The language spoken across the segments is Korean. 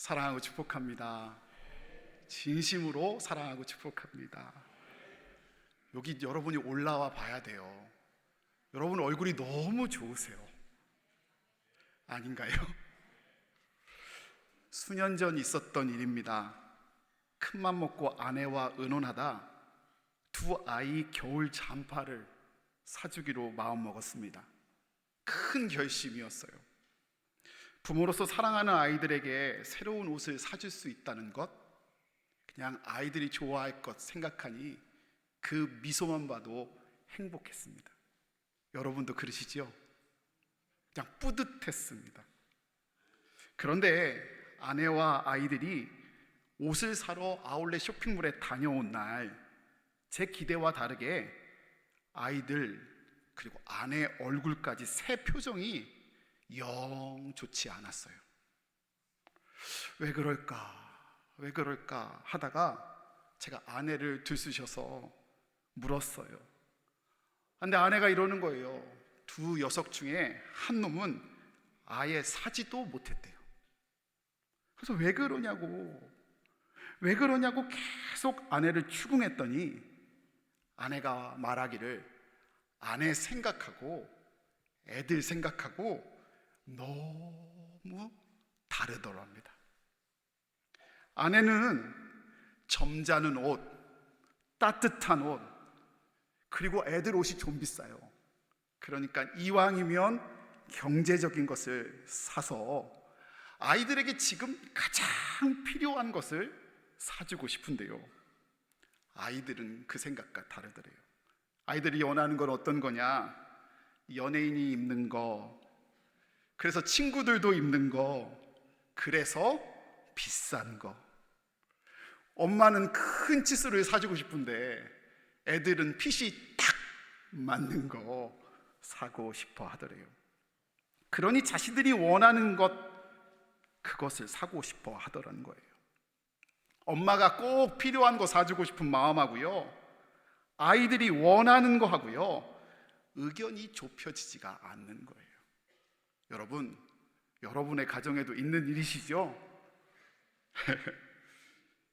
사랑하고 축복합니다. 진심으로 사랑하고 축복합니다. 여기 여러분이 올라와 봐야 돼요. 여러분 얼굴이 너무 좋으세요. 아닌가요? 수년 전 있었던 일입니다. 큰맘 먹고 아내와 의논하다 두 아이 겨울 잠바를 사주기로 마음먹었습니다. 큰 결심이었어요. 부모로서 사랑하는 아이들에게 새로운 옷을 사줄 수 있다는 것, 그냥 아이들이 좋아할 것 생각하니 그 미소만 봐도 행복했습니다. 여러분도 그러시죠? 그냥 뿌듯했습니다. 그런데 아내와 아이들이 옷을 사러 아울렛 쇼핑몰에 다녀온 날, 제 기대와 다르게 아이들 그리고 아내 얼굴까지 새 표정이 영 좋지 않았어요. 왜 그럴까 하다가 제가 아내를 들쑤셔서 물었어요. 근데 아내가 이러는 거예요. 두 녀석 중에 한 놈은 아예 사지도 못했대요. 그래서 왜 그러냐고 계속 아내를 추궁했더니 아내가 말하기를 아내 생각하고 애들 생각하고 너무 다르더랍니다. 아내는 점잖은 옷, 따뜻한 옷, 그리고 애들 옷이 좀 비싸요. 그러니까 이왕이면 경제적인 것을 사서 아이들에게 지금 가장 필요한 것을 사주고 싶은데요, 아이들은 그 생각과 다르더래요. 아이들이 원하는 건 어떤 거냐? 연예인이 입는 거, 그래서 친구들도 입는 거, 그래서 비싼 거. 엄마는 큰 치수를 사주고 싶은데 애들은 핏이 딱 맞는 거 사고 싶어 하더래요. 그러니 자신들이 원하는 것, 그것을 사고 싶어 하더라는 거예요. 엄마가 꼭 필요한 거 사주고 싶은 마음하고요, 아이들이 원하는 거 하고요, 의견이 좁혀지지가 않는 거예요. 여러분, 여러분의 가정에도 있는 일이시죠?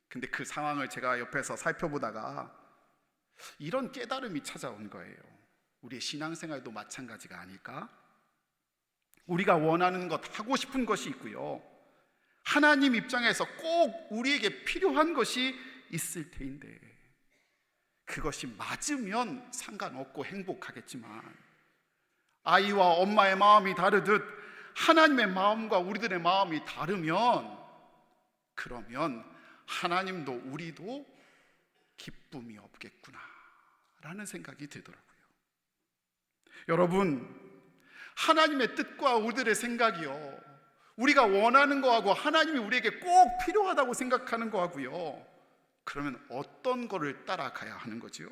근데 그 상황을 제가 옆에서 살펴보다가 이런 깨달음이 찾아온 거예요. 우리의 신앙생활도 마찬가지가 아닐까? 우리가 원하는 것, 하고 싶은 것이 있고요, 하나님 입장에서 꼭 우리에게 필요한 것이 있을 테인데 그것이 맞으면 상관없고 행복하겠지만, 아이와 엄마의 마음이 다르듯 하나님의 마음과 우리들의 마음이 다르면, 그러면 하나님도 우리도 기쁨이 없겠구나 라는 생각이 들더라고요. 여러분, 하나님의 뜻과 우리들의 생각이요, 우리가 원하는 거하고 하나님이 우리에게 꼭 필요하다고 생각하는 거하고요, 그러면 어떤 거를 따라가야 하는 거지요?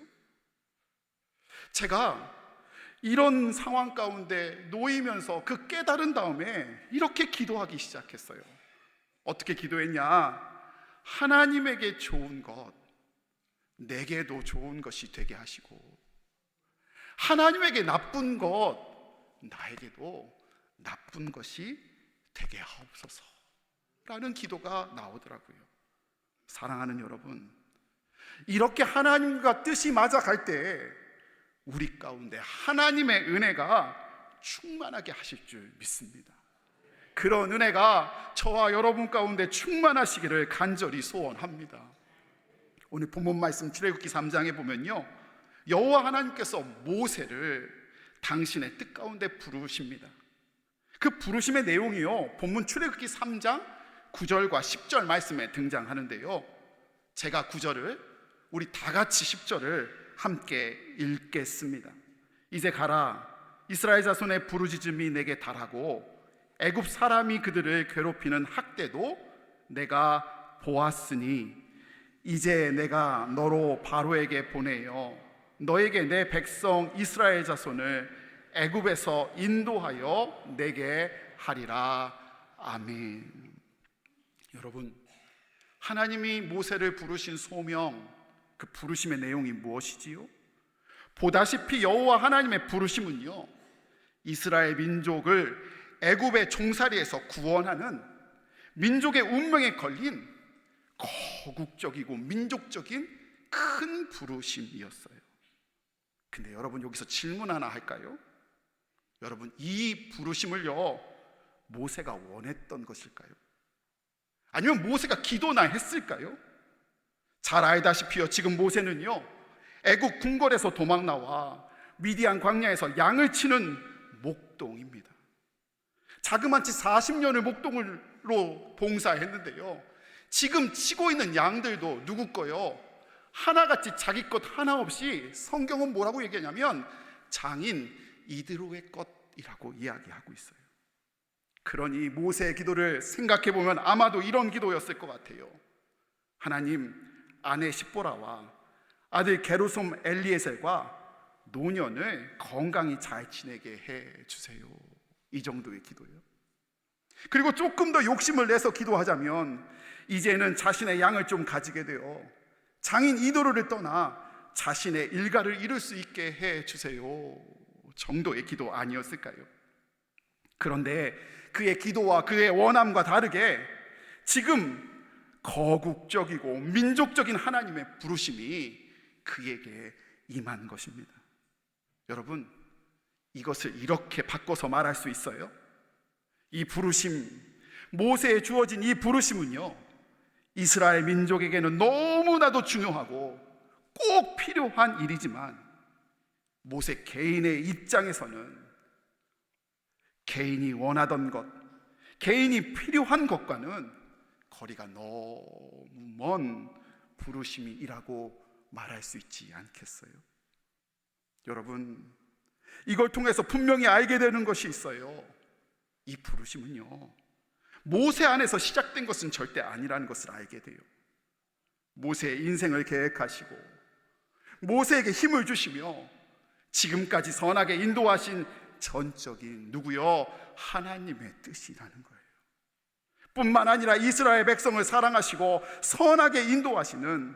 제가 이런 상황 가운데 놓이면서 그 깨달은 다음에 이렇게 기도하기 시작했어요. 어떻게 기도했냐? 하나님에게 좋은 것, 내게도 좋은 것이 되게 하시고, 하나님에게 나쁜 것, 나에게도 나쁜 것이 되게 하옵소서 라는 기도가 나오더라고요. 사랑하는 여러분, 이렇게 하나님과 뜻이 맞아갈 때 우리 가운데 하나님의 은혜가 충만하게 하실 줄 믿습니다. 그런 은혜가 저와 여러분 가운데 충만하시기를 간절히 소원합니다. 오늘 본문 말씀 출애굽기 3장에 보면요, 여호와 하나님께서 모세를 당신의 뜻 가운데 부르십니다. 그 부르심의 내용이요, 본문 출애굽기 3장 9절과 10절 말씀에 등장하는데요, 제가 9절을, 우리 다 같이 10절을 함께 읽겠습니다. 이제 가라, 이스라엘 자손의 부르짖음이 내게 달하고 애굽 사람이 그들을 괴롭히는 학대도 내가 보았으니 이제 내가 너로 바로에게 보내어 너에게 내 백성 이스라엘 자손을 애굽에서 인도하여 내게 하리라. 아멘. 여러분, 하나님이 모세를 부르신 소명, 그 부르심의 내용이 무엇이지요? 보다시피 여호와 하나님의 부르심은요, 이스라엘 민족을 애굽의 종살이에서 구원하는 민족의 운명에 걸린 거국적이고 민족적인 큰 부르심이었어요. 근데 여러분, 여기서 질문 하나 할까요? 여러분, 이 부르심을요, 모세가 원했던 것일까요? 아니면 모세가 기도나 했을까요? 잘 알다시피요, 지금 모세는요, 애국 궁궐에서 도망 나와 미디안 광야에서 양을 치는 목동입니다. 자그마치 40년을 목동으로 봉사했는데요, 지금 치고 있는 양들도 누구 거요? 하나같이 자기 것 하나 없이 성경은 뭐라고 얘기하냐면 장인 이드로의 것이라고 이야기하고 있어요. 그러니 모세의 기도를 생각해 보면 아마도 이런 기도였을 것 같아요. 하나님, 아내 십보라와 아들 게르솜 엘리에셀과 노년을 건강히 잘 지내게 해 주세요. 이 정도의 기도예요. 그리고 조금 더 욕심을 내서 기도하자면 이제는 자신의 양을 좀 가지게 되어 장인 이도로를 떠나 자신의 일가를 이룰 수 있게 해 주세요 정도의 기도 아니었을까요? 그런데 그의 기도와 그의 원함과 다르게 지금 거국적이고 민족적인 하나님의 부르심이 그에게 임한 것입니다. 여러분, 이것을 이렇게 바꿔서 말할 수 있어요. 이 부르심, 모세에 주어진 이 부르심은요, 이스라엘 민족에게는 너무나도 중요하고 꼭 필요한 일이지만 모세 개인의 입장에서는 개인이 원하던 것, 개인이 필요한 것과는 거리가 너무 먼 부르심이라고 말할 수 있지 않겠어요? 여러분, 이걸 통해서 분명히 알게 되는 것이 있어요. 이 부르심은요, 모세 안에서 시작된 것은 절대 아니라는 것을 알게 돼요. 모세의 인생을 계획하시고 모세에게 힘을 주시며 지금까지 선하게 인도하신 전적인 누구요? 하나님의 뜻이라는 거예요. 뿐만 아니라 이스라엘 백성을 사랑하시고 선하게 인도하시는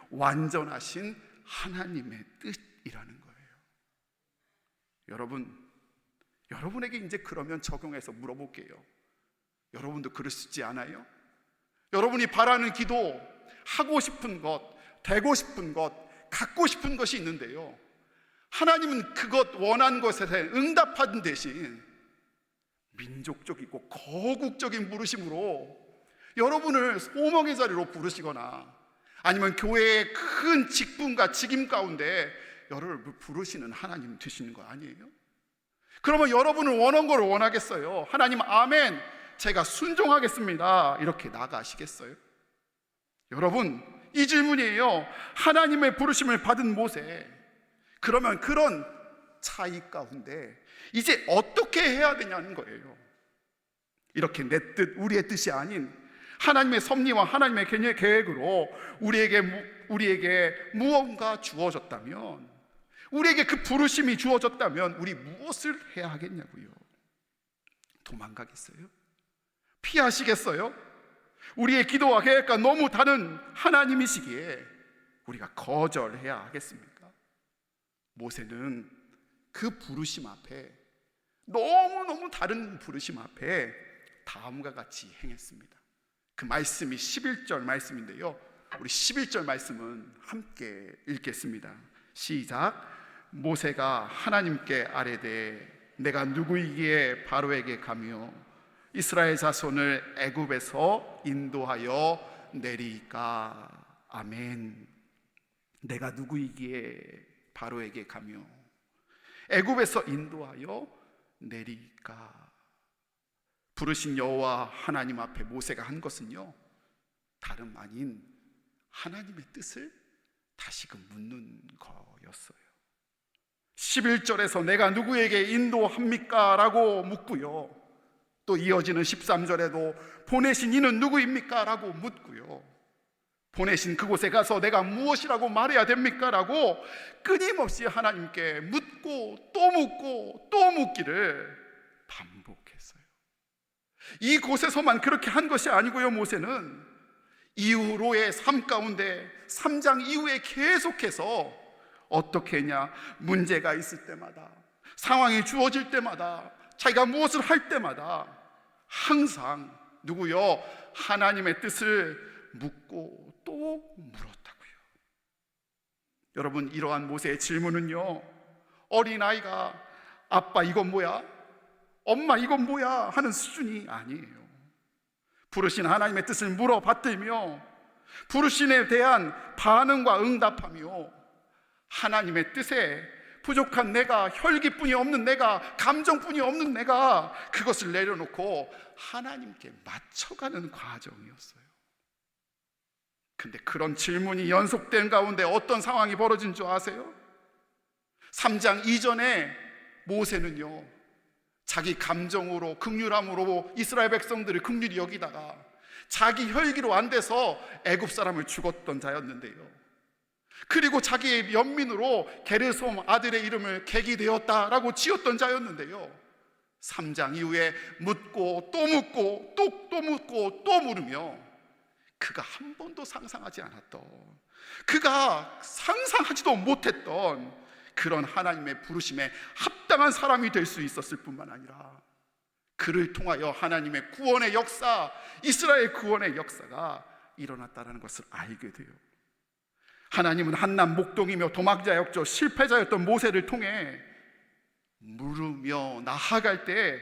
완전하신 하나님의 뜻이라는 거예요. 여러분에게 이제 그러면 적용해서 물어볼게요. 여러분도 그러시지 않아요? 여러분이 바라는 기도, 하고 싶은 것, 되고 싶은 것, 갖고 싶은 것이 있는데요, 하나님은 그것 원한 것에 응답하는 대신 민족적이고 거국적인 부르심으로 여러분을 소망의 자리로 부르시거나 아니면 교회의 큰 직분과 직임 가운데 여러분을 부르시는 하나님 되시는 거 아니에요? 그러면 여러분은 원한 걸 원하겠어요? 하나님, 아멘, 제가 순종하겠습니다, 이렇게 나가시겠어요? 여러분, 이 질문이에요. 하나님의 부르심을 받은 모세, 그러면 그런 차이 가운데 이제 어떻게 해야 되냐는 거예요. 이렇게 내 뜻, 우리의 뜻이 아닌 하나님의 섭리와 하나님의 계획으로 우리에게 무언가 주어졌다면, 우리에게 그 부르심이 주어졌다면 우리 무엇을 해야 하겠냐고요? 도망가겠어요? 피하시겠어요? 우리의 기도와 계획과 너무 다른 하나님이시기에 우리가 거절해야 하겠습니까? 모세는 그 부르심 앞에, 너무너무 다른 부르심 앞에 다음과 같이 행했습니다. 그 말씀이 11절 말씀인데요, 우리 11절 말씀은 함께 읽겠습니다. 시작. 모세가 하나님께 아뢰되 내가 누구이기에 바로에게 가며 이스라엘 자손을 애굽에서 인도하여 내리까. 아멘. 내가 누구이기에 바로에게 가며 애굽에서 인도하여 내리까. 부르신 여호와 하나님 앞에 모세가 한 것은요, 다름 아닌 하나님의 뜻을 다시금 묻는 거였어요. 11절에서 내가 누구에게 인도합니까? 라고 묻고요, 또 이어지는 13절에도 보내신 이는 누구입니까? 라고 묻고요, 보내신 그곳에 가서 내가 무엇이라고 말해야 됩니까? 라고 끊임없이 하나님께 묻고 또 묻고 또 묻기를 반복했어요. 이곳에서만 그렇게 한 것이 아니고요, 모세는 이후로의 삶 가운데 3장 이후에 계속해서 어떻게 했냐, 문제가 있을 때마다, 상황이 주어질 때마다, 자기가 무엇을 할 때마다 항상 누구요? 하나님의 뜻을 묻고 또 물었다고요. 여러분, 이러한 모세의 질문은요, 어린아이가 아빠 이건 뭐야? 엄마 이건 뭐야? 하는 수준이 아니에요. 부르신 하나님의 뜻을 물어봤들며 부르심에 대한 반응과 응답하며 하나님의 뜻에 부족한 내가, 혈기뿐이 없는 내가, 감정뿐이 없는 내가 그것을 내려놓고 하나님께 맞춰가는 과정이었어요. 근데 그런 질문이 연속된 가운데 어떤 상황이 벌어진 줄 아세요? 3장 이전에 모세는요, 자기 감정으로, 긍휼함으로 이스라엘 백성들을 긍휼히 여기다가 자기 혈기로 안 돼서 애굽 사람을 죽었던 자였는데요, 그리고 자기의 연민으로 게르솜 아들의 이름을 객이 되었다라고 지었던 자였는데요, 3장 이후에 묻고 또 묻고 또 묻고 또 물으며 그가 한 번도 상상하지 않았던, 그가 상상하지도 못했던 그런 하나님의 부르심에 합당한 사람이 될 수 있었을 뿐만 아니라 그를 통하여 하나님의 구원의 역사, 이스라엘 구원의 역사가 일어났다는 것을 알게 돼요. 하나님은 한낱 목동이며 도망자였죠. 실패자였던 모세를 통해 물으며 나아갈 때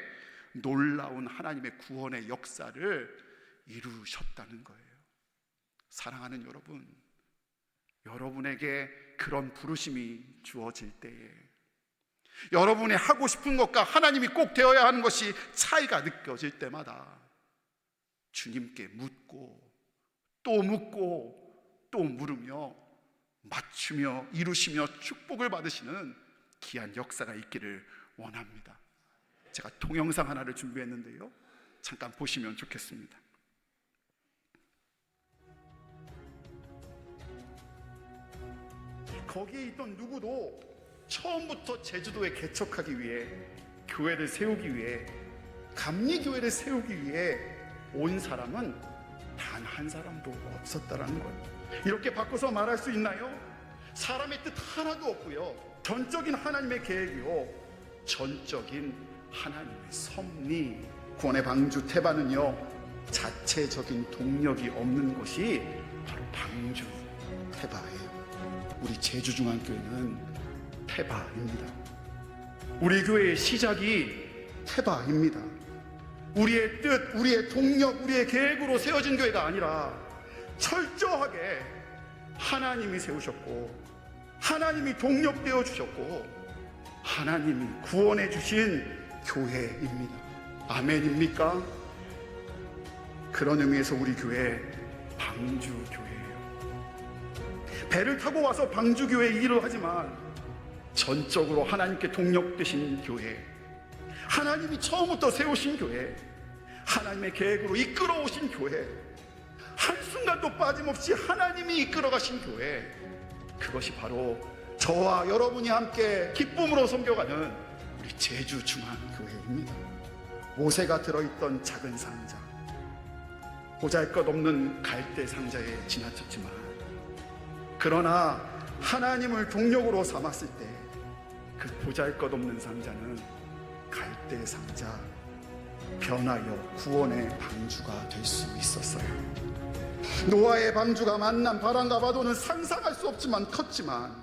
놀라운 하나님의 구원의 역사를 이루셨다는 거예요. 사랑하는 여러분, 여러분에게 그런 부르심이 주어질 때에 여러분이 하고 싶은 것과 하나님이 꼭 되어야 하는 것이 차이가 느껴질 때마다 주님께 묻고 또 물으며 맞추며 이루시며 축복을 받으시는 귀한 역사가 있기를 원합니다. 제가 동영상 하나를 준비했는데요, 잠깐 보시면 좋겠습니다. 거기에 있던 누구도 처음부터 제주도에 개척하기 위해, 교회를 세우기 위해, 감리교회를 세우기 위해 온 사람은 단 한 사람도 없었다라는 거예요. 이렇게 바꿔서 말할 수 있나요? 사람의 뜻 하나도 없고요, 전적인 하나님의 계획이요, 전적인 하나님의 섭리. 구원의 방주 태바는요, 자체적인 동력이 없는 것이 바로 방주 태바예요. 우리 제주중앙교회는 태바입니다. 우리 교회의 시작이 태바입니다. 우리의 뜻, 우리의 동력, 우리의 계획으로 세워진 교회가 아니라 철저하게 하나님이 세우셨고 하나님이 동력되어 주셨고 하나님이 구원해 주신 교회입니다. 아멘입니까? 그런 의미에서 우리 교회 방주교회예요. 배를 타고 와서 방주교회 일을 하지만 전적으로 하나님께 동력되신 교회, 하나님이 처음부터 세우신 교회, 하나님의 계획으로 이끌어 오신 교회, 한순간도 빠짐없이 하나님이 이끌어 가신 교회, 그것이 바로 저와 여러분이 함께 기쁨으로 섬겨가는 우리 제주중앙교회입니다. 모세가 들어있던 작은 상자, 보잘것없는 갈대 상자에 지나쳤지만 그러나 하나님을 동력으로 삼았을 때 그 보잘것없는 상자는 갈대 상자, 변하여 구원의 방주가 될 수 있었어요. 노아의 방주가 만난 바람과 파도는 상상할 수 없지만 컸지만,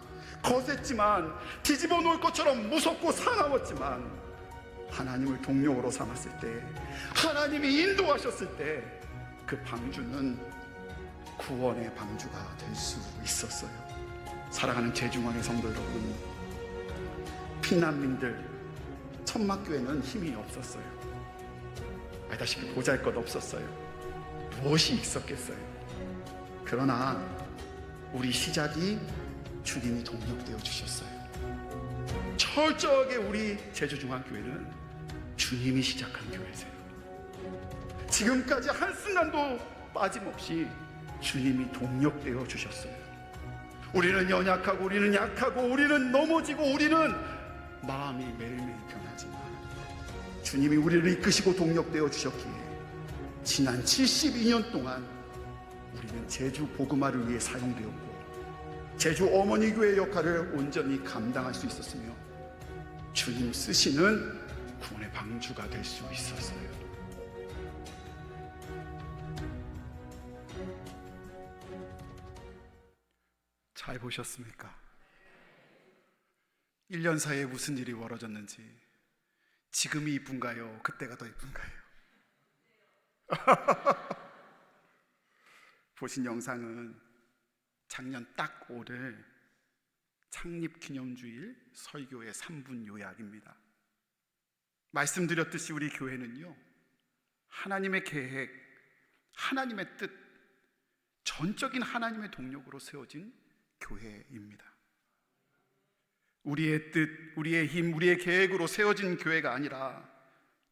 거셌지만, 뒤집어 놓을 것처럼 무섭고 사나웠지만 하나님을 동력으로 삼았을 때, 하나님이 인도하셨을 때 그 방주는 구원의 방주가 될 수 있었어요. 사랑하는 제중앙의 성도 여러분, 피난민들, 천막교회는 힘이 없었어요. 알다시피 보잘것 없었어요. 무엇이 있었겠어요? 그러나 우리 시작이 주님이 동력되어 주셨어요. 철저하게 우리 제주중앙교회는 주님이 시작한 교회세요. 지금까지 한순간도 빠짐없이 주님이 동력되어 주셨어요. 우리는 연약하고 우리는 약하고 우리는 넘어지고 우리는 마음이 매일매일 변하지만 주님이 우리를 이끄시고 동력되어 주셨기에 지난 72년 동안 우리는 제주 복음화를 위해 사용되었고 제주 어머니 교회 역할을 온전히 감당할 수 있었으며 주님 쓰시는 구원의 방주가 될 수 있었어요. 잘 보셨습니까? 1년 사이에 무슨 일이 벌어졌는지. 지금이 이쁜가요? 그때가 더 이쁜가요? 보신 영상은 작년 딱 오늘 창립 기념주일 설교의 3분 요약입니다. 말씀드렸듯이 우리 교회는요, 하나님의 계획, 하나님의 뜻, 전적인 하나님의 동력으로 세워진 교회입니다. 우리의 뜻, 우리의 힘, 우리의 계획으로 세워진 교회가 아니라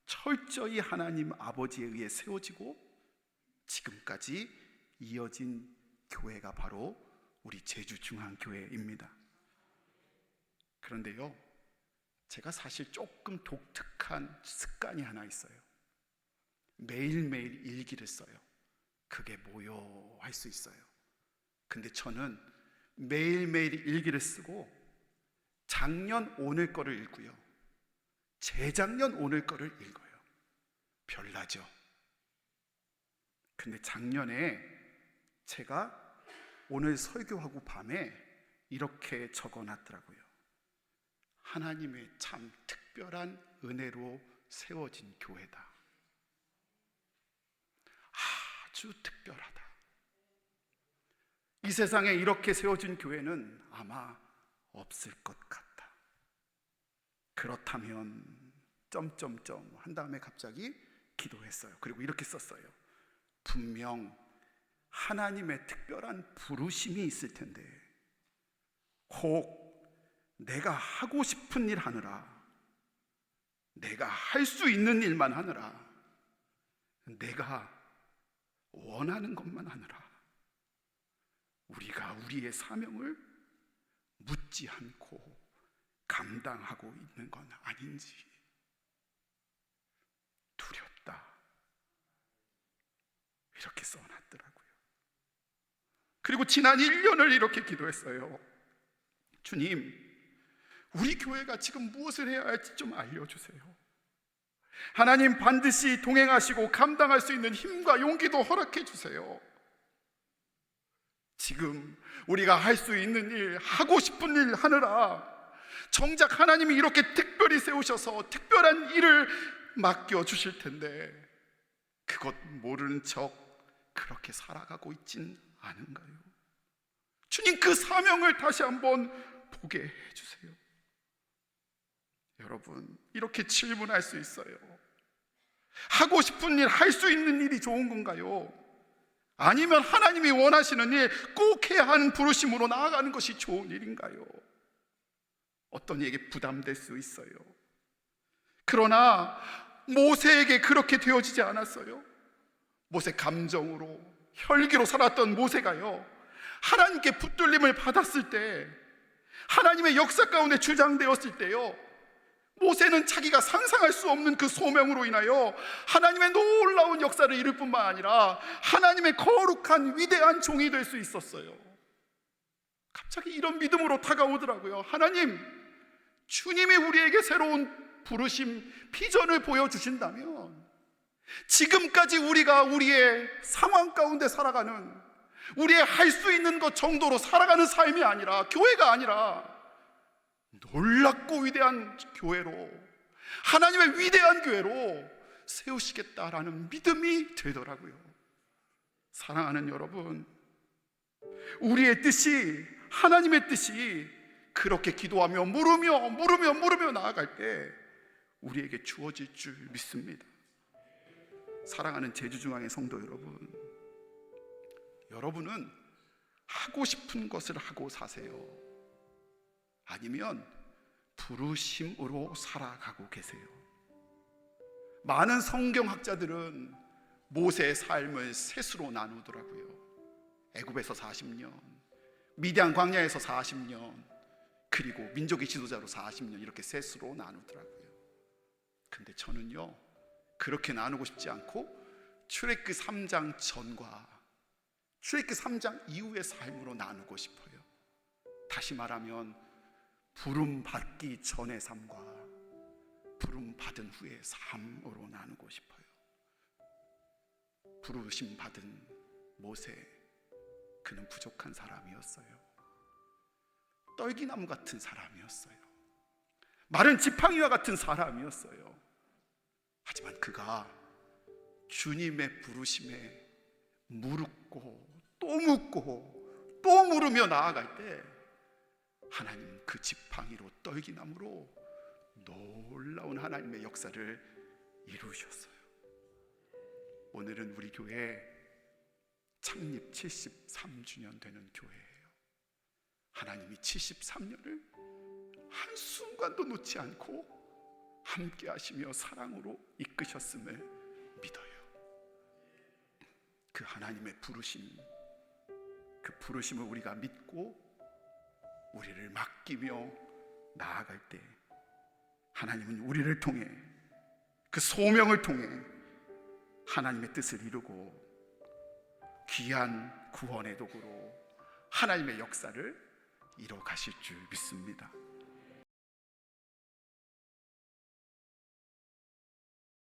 철저히 하나님 아버지에 의해 세워지고 지금까지 이어진 교회가 바로 우리 제주중앙교회입니다. 그런데요, 제가 사실 조금 독특한 습관이 하나 있어요. 매일매일 일기를 써요. 그게 뭐요? 할 수 있어요. 근데 저는 매일매일 일기를 쓰고 작년 오늘 거를 읽고요, 재작년 오늘 거를 읽어요. 별나죠? 근데 작년에 제가 오늘 설교하고 밤에 이렇게 적어놨더라고요. 하나님의 참 특별한 은혜로 세워진 교회다. 아주 특별하다. 이 세상에 이렇게 세워진 교회는 아마 없을 것 같다. 그렇다면 점점점 한 다음에 갑자기 기도했어요. 그리고 이렇게 썼어요. 분명 하나님의 특별한 부르심이 있을 텐데 혹 내가 하고 싶은 일 하느라, 내가 할 수 있는 일만 하느라, 내가 원하는 것만 하느라 우리가 우리의 사명을 묻지 않고 감당하고 있는 건 아닌지 두렵다. 이렇게 써놨더라고요. 그리고 지난 1년을 이렇게 기도했어요. 주님, 우리 교회가 지금 무엇을 해야 할지 좀 알려주세요. 하나님 반드시 동행하시고 감당할 수 있는 힘과 용기도 허락해 주세요. 지금 우리가 할 수 있는 일, 하고 싶은 일 하느라 정작 하나님이 이렇게 특별히 세우셔서 특별한 일을 맡겨주실 텐데 그것 모르는 척 그렇게 살아가고 있진 않은가요? 주님, 그 사명을 다시 한번 보게 해주세요. 여러분, 이렇게 질문할 수 있어요. 하고 싶은 일, 할 수 있는 일이 좋은 건가요? 아니면 하나님이 원하시는 일, 꼭 해야 하는 부르심으로 나아가는 것이 좋은 일인가요? 어떤 이에게 부담될 수 있어요. 그러나 모세에게 그렇게 되어지지 않았어요. 모세 감정으로, 혈기로 살았던 모세가요, 하나님께 붙들림을 받았을 때, 하나님의 역사 가운데 주장되었을 때요, 모세는 자기가 상상할 수 없는 그 소명으로 인하여 하나님의 놀라운 역사를 이룰 뿐만 아니라 하나님의 거룩한 위대한 종이 될 수 있었어요. 갑자기 이런 믿음으로 다가오더라고요. 하나님, 주님이 우리에게 새로운 부르심, 비전을 보여주신다면 지금까지 우리가 우리의 상황 가운데 살아가는, 우리의 할 수 있는 것 정도로 살아가는 삶이 아니라, 교회가 아니라 놀랍고 위대한 교회로, 하나님의 위대한 교회로 세우시겠다라는 믿음이 되더라고요. 사랑하는 여러분, 우리의 뜻이, 하나님의 뜻이 그렇게 기도하며 물으며 나아갈 때 우리에게 주어질 줄 믿습니다. 사랑하는 제주중앙의 성도 여러분, 여러분은 하고 싶은 것을 하고 사세요? 아니면 부르심으로 살아가고 계세요? 많은 성경학자들은 모세의 삶을 셋으로 나누더라고요. 애굽에서 40년, 미디안 광야에서 40년, 그리고 민족의 지도자로 40년, 이렇게 셋으로 나누더라고요. 근데 저는요, 그렇게 나누고 싶지 않고 출애굽기 3장 전과 출애굽기 3장 이후의 삶으로 나누고 싶어요. 다시 말하면 부름 받기 전의 삶과 부름 받은 후의 삶으로 나누고 싶어요. 부르심 받은 모세, 그는 부족한 사람이었어요. 떨기나무 같은 사람이었어요. 마른 지팡이와 같은 사람이었어요. 하지만 그가 주님의 부르심에 물었고 또 묻고 또 물으며 나아갈 때 하나님은 그 지팡이로 떨기나무로 놀라운 하나님의 역사를 이루셨어요. 오늘은 우리 교회 창립 73주년 되는 교회예요. 하나님이 73년을 한순간도 놓지 않고 함께 하시며 사랑으로 이끄셨음을 믿어요. 그 하나님의 부르심, 그 부르심을 우리가 믿고 우리를 맡기며 나아갈 때 하나님은 우리를 통해 그 소명을 통해 하나님의 뜻을 이루고 귀한 구원의 도구로 하나님의 역사를 이뤄 가실 줄 믿습니다.